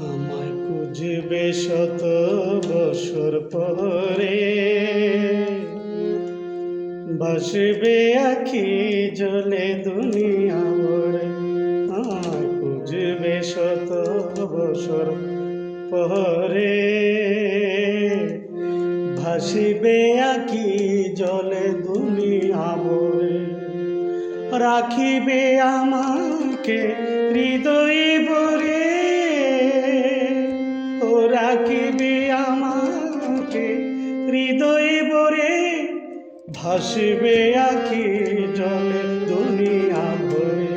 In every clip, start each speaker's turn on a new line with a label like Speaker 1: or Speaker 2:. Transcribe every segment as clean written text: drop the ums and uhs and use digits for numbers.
Speaker 1: আমায় খুঁজবে শত বছর পরে, ভাসবে আখি জলে দুনিয়া ভরে। আমায় খুঁজবে শত বছর পরে, ভাসবে আখি জলে দুনিয়া ভরে। রাখিবে আমাকে হৃদয়ে ভরে, ও রাখিবে আমাকে হৃদয়ে ভরে। ভাসবে আখি জলে দুনিয়া ভরে।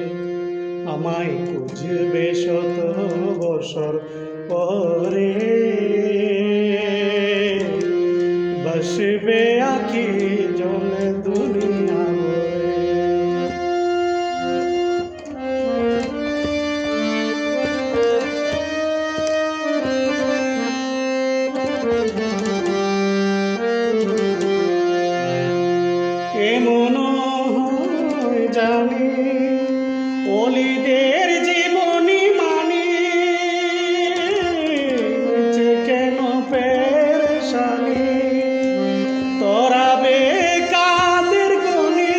Speaker 1: আমায় খুঁজবে শত বছর পরে, ভাসবে আখি জলে দুনিয়া ভরে। এমন হয় জানি অলিদের জীবনী মানি, কেন পেরেশানি তরাবে কাদের গনি।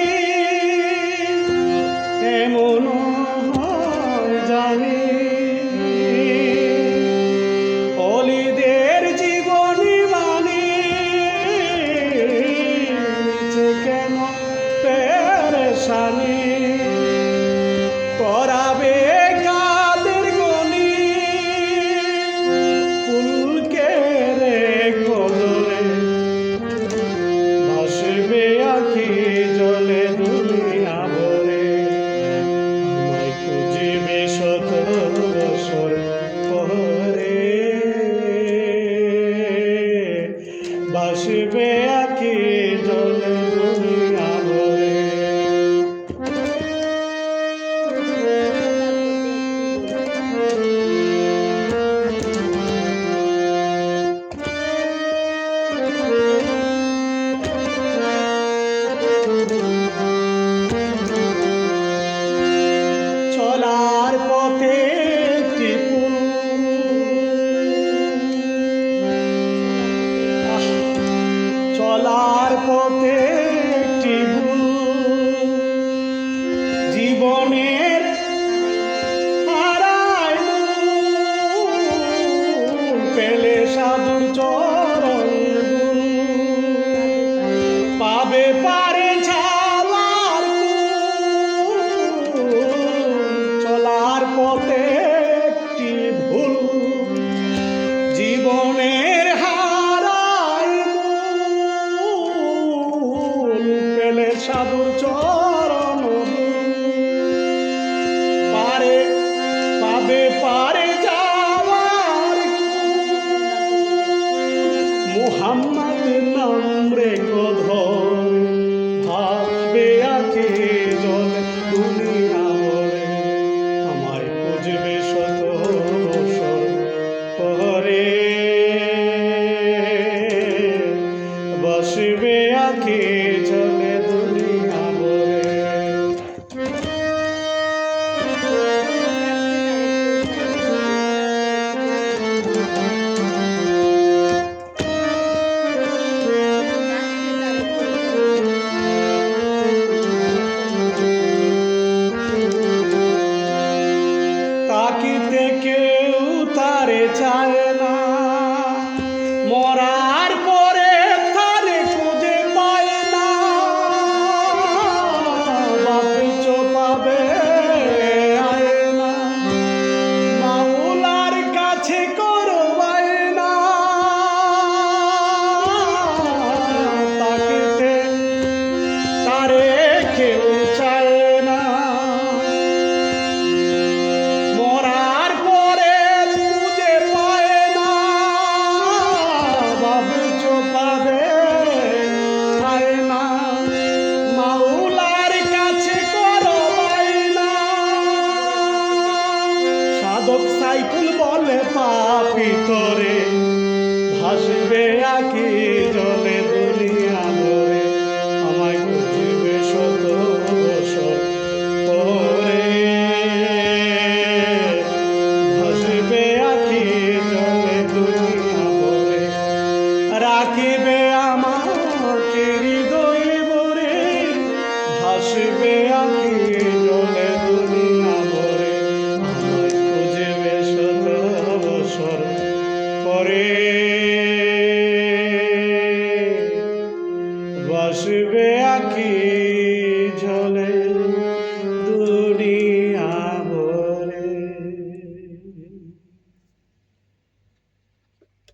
Speaker 1: এমন হয় জানি অলিদের জীবনী মানি, কেন পেরেশানি করাবে কাদের গনি। ফুলকে রে কদরে ভাসবে আখি জলে দুনিয়া ভরে। আমায় খুঁজবে শত বছর পরে, ভাসবে আখি জলে দুনিয়া ভরে। চলার পথে একটি ফুল, চলার পথে একটি ভুল, জীবনের হারায় মূল, পেলে সাধুর চরণ ধূল। পাবে পারে যাওয়ার কুল, চলার পথে একটি ভুল, জীবনের হারায় মূল, পেলে সাধুর চরণ ধূল। পারে পাবে পারে যাওয়ার মুহাম্মদ নাম রে ধরে, ভাসবে আখি জলে দুনিয়া ভরে। আমায় খুঁজবে শত বছর পরে, ভাসবে আখি জলে দুনিয়া ভরে। তাকিতে কেউ তারে চায় না, মরার পরে তারে খুঁজে পায় না। বাপিচ পাবে আয় না, মাওলার কাছে করো বায়না। তাকিতে তারে কেউ চায় না, মরার পরে খুঁজে পায় না। বাবুচ পাবে পায় না, মাওলার কাছে করো বায়না। সাধক সাইকুল বলে পাপী তোরে, ভাসবে আখি